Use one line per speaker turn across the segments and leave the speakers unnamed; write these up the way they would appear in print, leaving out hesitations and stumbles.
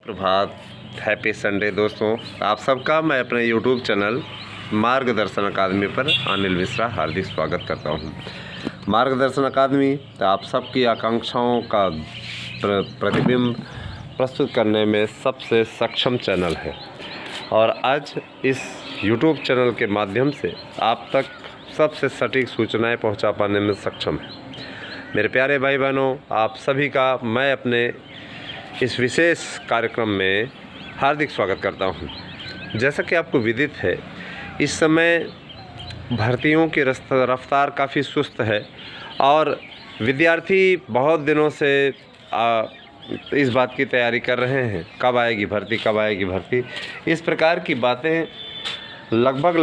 प्रभात, happy Sunday दोस्तों। आप सबका मैं अपने यूट्यूब चैनल मार्गदर्शन अकादमी पर अनिल मिश्रा हार्दिक स्वागत करता हूं। मार्गदर्शन अकादमी आप सबकी आकांक्षाओं का प्रतिबिंब प्रस्तुत करने में सबसे सक्षम चैनल है और आज इस यूट्यूब चैनल के माध्यम से आप तक सबसे सटीक सूचनाएं पहुंचा पाने में सक्षम है। मेरे प्यारे भाई बहनों, आप सभी का मैं अपने इस विशेष कार्यक्रम में हार्दिक स्वागत करता हूं। जैसा कि आपको विदित है, इस समय भर्तियों की रफ्तार काफ़ी सुस्त है और विद्यार्थी बहुत दिनों से इस बात की तैयारी कर रहे हैं, कब आएगी भर्ती, कब आएगी भर्ती। इस प्रकार की बातें लगभग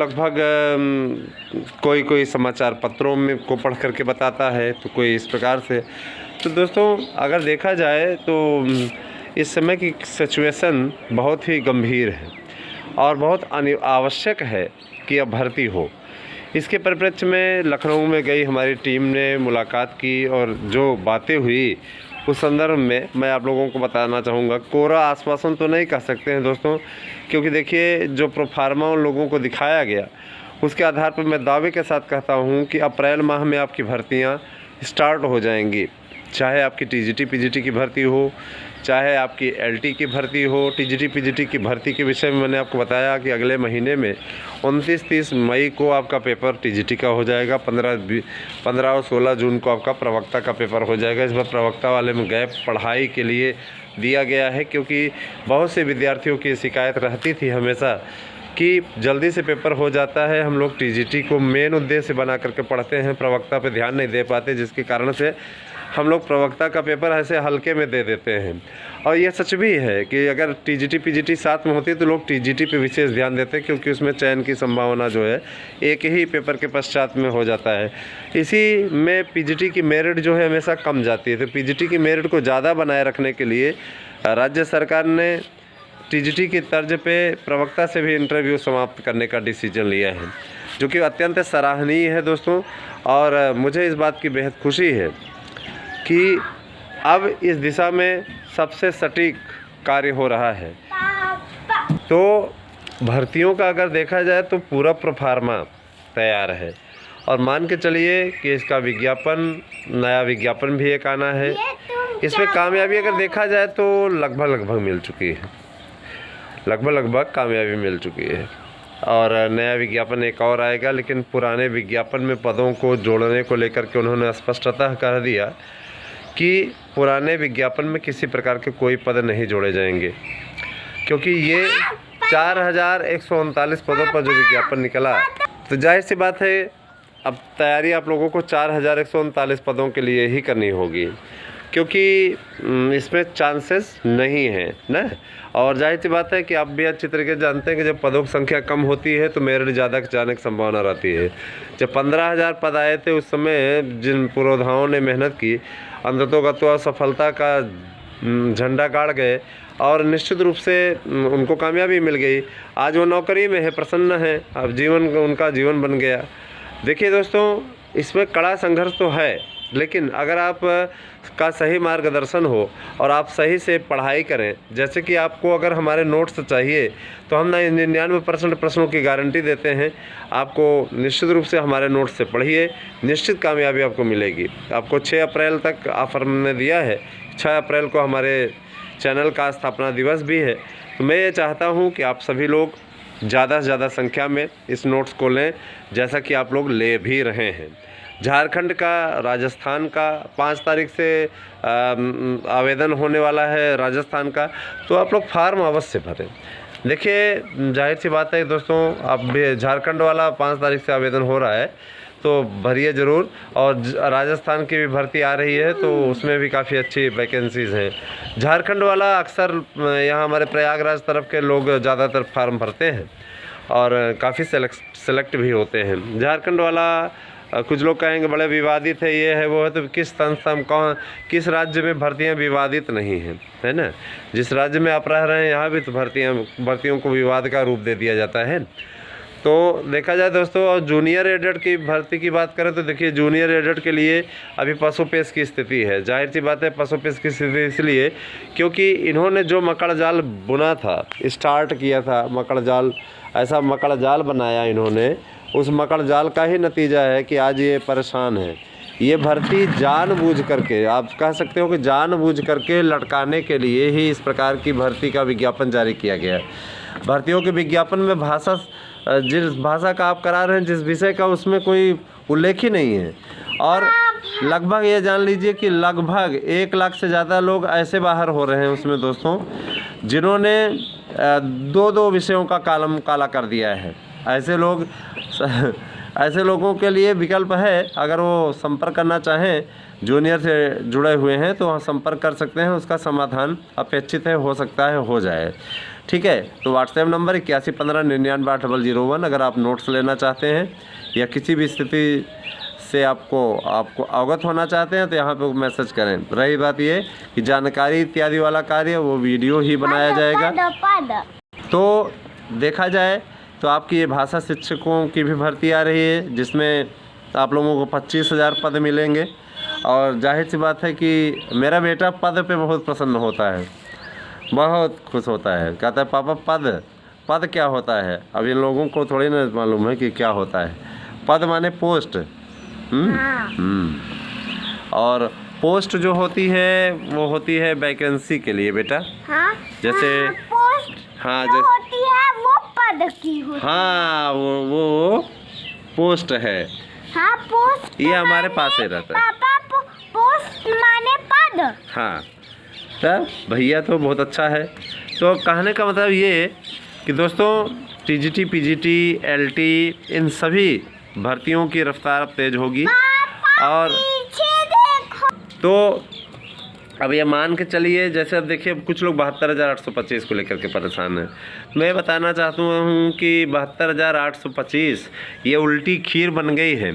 कोई समाचार पत्रों में को पढ़ करके बताता है, तो कोई इस प्रकार से। तो दोस्तों, अगर देखा जाए तो इस समय की सिचुएशन बहुत ही गंभीर है और बहुत आवश्यक है कि अब भर्ती हो। इसके परिप्रेक्ष्य में लखनऊ में गई हमारी टीम ने मुलाकात की और जो बातें हुई उस संदर्भ में मैं आप लोगों को बताना चाहूँगा। कोरा आश्वासन तो नहीं कह सकते हैं दोस्तों, क्योंकि देखिए जो प्रोफार्मा उन लोगों को दिखाया गया उसके आधार पर मैं दावे के साथ कहता हूँ कि अप्रैल माह में आपकी भर्तियाँ स्टार्ट हो जाएंगी। चाहे आपकी टीजीटी पीजीटी की भर्ती हो, चाहे आपकी एलटी की भर्ती हो। टीजीटी पीजीटी की भर्ती के विषय में मैंने आपको बताया कि अगले महीने में 29-30 मई को आपका पेपर टीजीटी का हो जाएगा। 15 और 16 जून को आपका प्रवक्ता का पेपर हो जाएगा। इस बार प्रवक्ता वाले में गैप पढ़ाई के लिए दिया गया है, क्योंकि बहुत से विद्यार्थियों की शिकायत रहती थी हमेशा कि जल्दी से पेपर हो जाता है, हम लोग टीजीटी को मेन उद्देश्य बना करके पढ़ते हैं, प्रवक्ता पे ध्यान नहीं दे पाते, जिसके कारण से हम लोग प्रवक्ता का पेपर ऐसे हल्के में दे देते हैं। और ये सच भी है कि अगर टीजीटी पीजीटी साथ में होती है तो लोग टीजीटी पे विशेष ध्यान देते हैं, क्योंकि उसमें चयन की संभावना जो है एक ही पेपर के पश्चात में हो जाता है। इसी में पीजीटी की मेरिट जो है हमेशा कम जाती है। तो पीजीटी की मेरिट को ज़्यादा बनाए रखने के लिए राज्य सरकार ने टीजीटी की तर्ज पे प्रवक्ता से भी इंटरव्यू समाप्त करने का डिसीजन लिया है, जो कि अत्यंत सराहनीय है दोस्तों। और मुझे इस बात की बेहद खुशी है कि अब इस दिशा में सबसे सटीक कार्य हो रहा है। तो भर्तियों का अगर देखा जाए तो पूरा प्रोफार्मा तैयार है और मान के चलिए कि इसका नया विज्ञापन भी एक आना है। इसमें कामयाबी अगर देखा जाए तो लगभग मिल चुकी है, लगभग कामयाबी मिल चुकी है और नया विज्ञापन एक और आएगा। लेकिन पुराने विज्ञापन में पदों को जोड़ने को लेकर के उन्होंने स्पष्टतः कह दिया कि पुराने विज्ञापन में किसी प्रकार के कोई पद नहीं जोड़े जाएंगे, क्योंकि ये 4139 पदों पर जो विज्ञापन निकला, तो जाहिर सी बात है अब तैयारी आप लोगों को 4139 पदों के लिए ही करनी होगी, क्योंकि इसमें चांसेस नहीं हैं ना। और जाहिर सी बात है कि आप भी अच्छी तरीके से जानते हैं कि जब पदों की संख्या कम होती है तो मेरिट ज़्यादा जाने की संभावना रहती है। जब 15,000 पद आए थे उस समय जिन पुरोधाओं ने मेहनत की, अंततोगत्वा सफलता का झंडा गाड़ गए और निश्चित रूप से उनको कामयाबी मिल गई। आज वो नौकरी में है, प्रसन्न है, अब उनका जीवन बन गया। देखिए दोस्तों, इसमें कड़ा संघर्ष तो है, लेकिन अगर आप का सही मार्गदर्शन हो और आप सही से पढ़ाई करें, जैसे कि आपको अगर हमारे नोट्स चाहिए तो हम 99% प्रश्नों की गारंटी देते हैं। आपको निश्चित रूप से हमारे नोट्स से पढ़िए, निश्चित कामयाबी आपको मिलेगी। आपको 6 अप्रैल तक ऑफर हमने दिया है। 6 अप्रैल को हमारे चैनल का स्थापना दिवस भी है। तो मैं ये चाहता हूँ कि आप सभी लोग ज़्यादा से ज़्यादा संख्या में इस नोट्स को लें, जैसा कि आप लोग ले भी रहे हैं। झारखंड का, राजस्थान का 5 तारीख से आवेदन होने वाला है राजस्थान का, तो आप लोग फार्म अवश्य भरें। देखिए जाहिर सी बात है दोस्तों, अब झारखंड वाला 5 तारीख से आवेदन हो रहा है तो भरिए ज़रूर। और राजस्थान की भी भर्ती आ रही है तो उसमें भी काफ़ी अच्छी वैकेंसीज़ हैं। झारखंड वाला अक्सर यहाँ हमारे प्रयागराज तरफ के लोग ज़्यादातर फार्म भरते हैं और काफ़ी सेलेक्ट भी होते हैं। झारखंड वाला कुछ लोग कहेंगे बड़े विवादित है, ये है वो है, तो किस संस्था में किस राज्य में भर्तियां विवादित नहीं हैं, है ना। जिस राज्य में आप रह रहे हैं यहाँ भी तो भर्तियों को विवाद का रूप दे दिया जाता है। तो देखा जाए दोस्तों, और जूनियर एडेड की भर्ती की बात करें तो देखिए जूनियर एडेड के लिए अभी पशुपेश की स्थिति है। जाहिर सी बात है पशुपेश की स्थिति इसलिए क्योंकि इन्होंने जो मकड़ जाल बुना था, स्टार्ट किया था मकड़ जाल, ऐसा मकड़ जाल बनाया इन्होंने, उस मकड़ जाल का ही नतीजा है कि आज ये परेशान है। ये भर्ती जानबूझ करके, आप कह सकते हो कि जानबूझ करके लटकाने के लिए ही इस प्रकार की भर्ती का विज्ञापन जारी किया गया है। भर्तियों के विज्ञापन में भाषा, जिस भाषा का आप करा रहे हैं, जिस विषय का, उसमें कोई उल्लेख ही नहीं है। और लगभग ये जान लीजिए कि लगभग 1 लाख से ज़्यादा लोग ऐसे बाहर हो रहे हैं उसमें दोस्तों, जिन्होंने 2-2 विषयों का कॉलम काला कर दिया है। ऐसे लोगों के लिए विकल्प है, अगर वो संपर्क करना चाहें, जूनियर से जुड़े हुए हैं तो वहाँ संपर्क कर सकते हैं। उसका समाधान अपेक्षित है, हो सकता है हो जाए। ठीक है, तो व्हाट्सएप नंबर 8115998001। अगर आप नोट्स लेना चाहते हैं या किसी भी स्थिति से आपको अवगत होना चाहते हैं तो यहाँ पे मैसेज करें। रही बात ये कि जानकारी इत्यादि वाला कार्य वो वीडियो ही बनाया जाएगा। तो देखा जाए तो आपकी ये भाषा शिक्षकों की भी भर्ती आ रही है, जिसमें आप लोगों को 25,000 पद मिलेंगे। और जाहिर सी बात है कि मेरा बेटा पद पे बहुत प्रसन्न होता है, बहुत खुश होता है, कहता है पापा पद क्या होता है। अब इन लोगों को थोड़ी ना मालूम है कि क्या होता है। पद माने पोस्ट। और पोस्ट जो होती है वो होती है वैकेंसी के लिए बेटा। जैसे
पोस्ट होती है वो पद की होती है।
हाँ, वो पोस्ट है।
हाँ, पोस्ट
ये हमारे पास ही रहता है।
पापा पोस्ट माने पद।
हाँ, तब भैया तो बहुत अच्छा है। तो कहने का मतलब ये कि दोस्तों टीजीटी, पीजीटी, एलटी, इन सभी भर्तियों की रफ्तार अब तेज होगी। और तो अब ये मान के चलिए, जैसे अब देखिए कुछ लोग 72,825 को लेकर के परेशान हैं। मैं बताना चाहता हूँ कि 72,825 ये उल्टी खीर बन गई है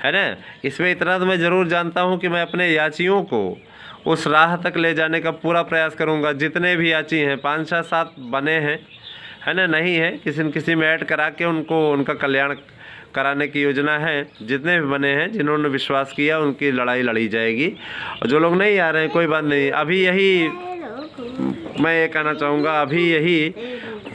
ना। इसमें इतना तो मैं ज़रूर जानता हूँ कि मैं अपने याचियों को उस राह तक ले जाने का पूरा प्रयास करूँगा। जितने भी याची हैं, 5-6-7 बने हैं, है ना, नहीं है, किसी न किसी में ऐड करा के उनका कल्याण कराने की योजना है। जितने भी बने हैं, जिन्होंने विश्वास किया, उनकी लड़ाई लड़ी जाएगी। और जो लोग नहीं आ रहे हैं, कोई बात नहीं। अभी यही मैं ये कहना चाहूँगा, अभी यही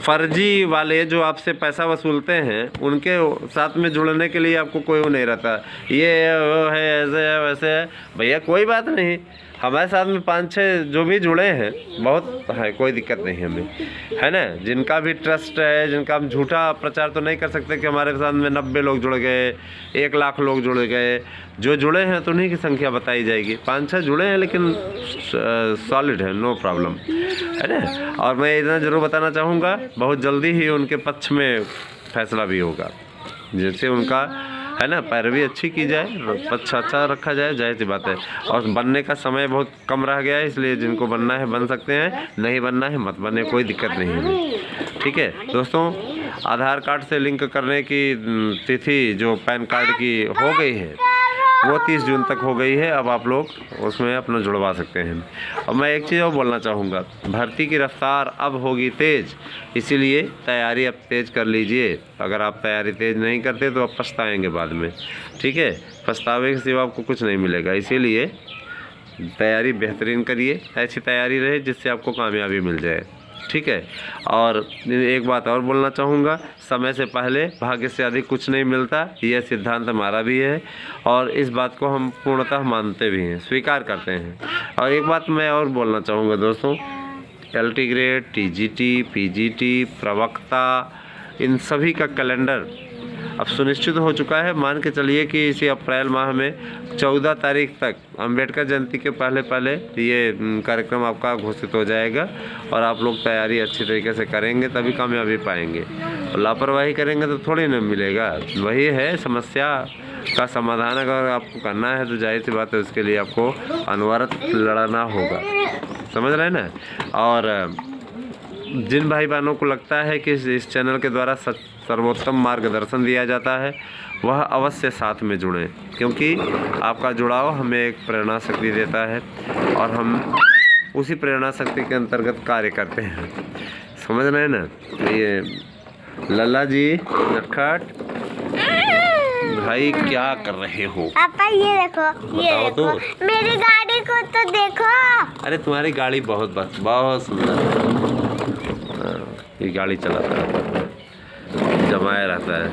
फर्जी वाले जो आपसे पैसा वसूलते हैं, उनके साथ में जुड़ने के लिए आपको कोई वो नहीं रहता। ये वो है, ऐसे है, वैसे है। भैया कोई बात नहीं, हमारे साथ में 5-6 जो भी जुड़े हैं बहुत है, कोई दिक्कत नहीं हमें, है ना। जिनका भी ट्रस्ट है, जिनका हम झूठा प्रचार तो नहीं कर सकते कि हमारे साथ में 90 लोग जुड़ गए, 1 लाख लोग जुड़ गए। जो जुड़े हैं तो उन्हीं की संख्या बताई जाएगी। 5-6 जुड़े हैं लेकिन सॉलिड है, नो प्रॉब्लम, है ना। और मैं इतना ज़रूर बताना चाहूँगा, बहुत जल्दी ही उनके पक्ष में फैसला भी होगा। जैसे उनका है ना, पैरवी अच्छी की जाए, अच्छा रखा जाए, जाहिर सी बात है। और बनने का समय बहुत कम रह गया है, इसलिए जिनको बनना है बन सकते हैं, नहीं बनना है मत बने, कोई दिक्कत नहीं है। ठीक है दोस्तों, आधार कार्ड से लिंक करने की तिथि जो पैन कार्ड की हो गई है वो 30 जून तक हो गई है। अब आप लोग उसमें अपना जुड़वा सकते हैं। और मैं एक चीज़ और बोलना चाहूँगा, भर्ती की रफ्तार अब होगी तेज़, इसीलिए तैयारी अब तेज़ कर लीजिए। अगर आप तैयारी तेज़ नहीं करते तो आप पछताएंगे बाद में। ठीक है, पछतावे के सिवा आपको कुछ नहीं मिलेगा। इसीलिए तैयारी बेहतरीन करिए, ऐसी तैयारी रहे जिससे आपको कामयाबी मिल जाए। ठीक है, और एक बात और बोलना चाहूँगा, समय से पहले भाग्य से अधिक कुछ नहीं मिलता। यह सिद्धांत हमारा भी है और इस बात को हम पूर्णतः मानते भी हैं, स्वीकार करते हैं। और एक बात मैं और बोलना चाहूँगा दोस्तों, एलटी ग्रेड, टीजीटी, पीजीटी, प्रवक्ता, इन सभी का कैलेंडर अब सुनिश्चित हो चुका है। मान के चलिए कि इसी अप्रैल माह में 14 तारीख तक, अम्बेडकर जयंती के पहले ये कार्यक्रम आपका घोषित हो जाएगा। और आप लोग तैयारी अच्छी तरीके से करेंगे तभी कामयाबी पाएंगे। और लापरवाही करेंगे तो थोड़ी ना मिलेगा। वही है, समस्या का समाधान अगर आपको करना है तो जाहिर सी बात है उसके लिए आपको अनवरत लड़ना होगा, समझ रहे हैं ना। और जिन भाई बहनों को लगता है कि इस चैनल के द्वारा सर्वोत्तम मार्गदर्शन दिया जाता है, वह अवश्य साथ में जुड़ें, क्योंकि आपका जुड़ाव हमें एक प्रेरणा शक्ति देता है और हम उसी प्रेरणा शक्ति के अंतर्गत कार्य करते हैं, समझ रहे हैं ना। ये लल्ला जी नटखट भाई क्या कर रहे हो?
पापा ये देखो, ये
बताओ
देखो
तो।
मेरी गाड़ी को तो देखो।
अरे तुम्हारी गाड़ी बहुत सुंदर है। ये गाड़ी चलाता है, जमाया रहता है।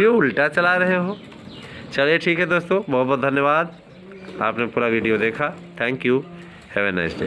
ये उल्टा चला रहे हो। चलिए ठीक है दोस्तों, बहुत बहुत धन्यवाद, आपने पूरा वीडियो देखा। Thank you, have a nice day.